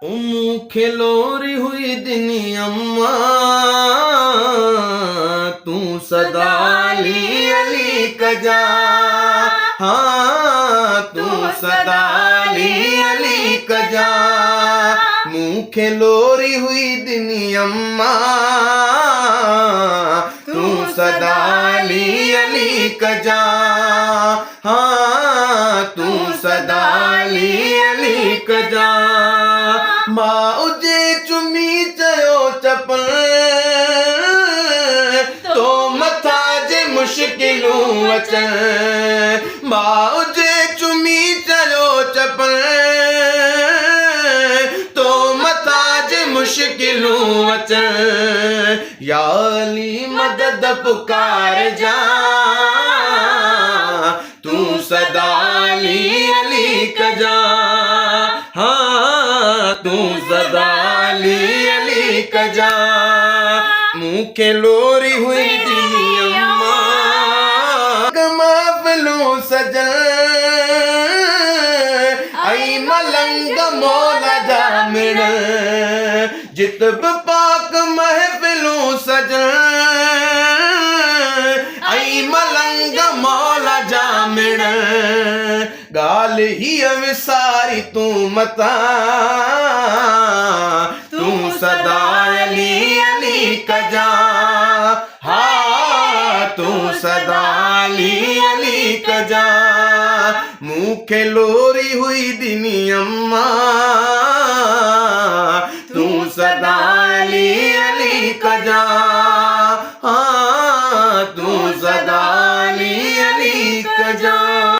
खिलोरी हुई दिनी अम्मा तू सदा अली कजा। हाँ तू सदा अली कजा। मुँह खिलोरी हुई दिनी अम्मा तू सदा अली कजा। हाँ तू सदा अली कजा। माउ जे चुमी चयो चपल तो मथा जे मुश्किलूं अचन। माउ जे चुमी चयो चपल तो मथा जे मुश्किलूं अचन। या अली मदद पुकार जा तू सदा अली कजा। हाँ तू सदा अली कजा। मुँह खिलोरी हुई दिनी अम्मा महफिलूं सजन आई मलंग मौला जा मिण। जित बि पाक महफिलूं सजन आई मलंग मौला जा मिण। ॻाल्हि हीअ विसारी तूं मता तू सदा अली कजा। हाँ तू सदा अली कजा। मुँह खिलोरी हुई दिनी अम्मा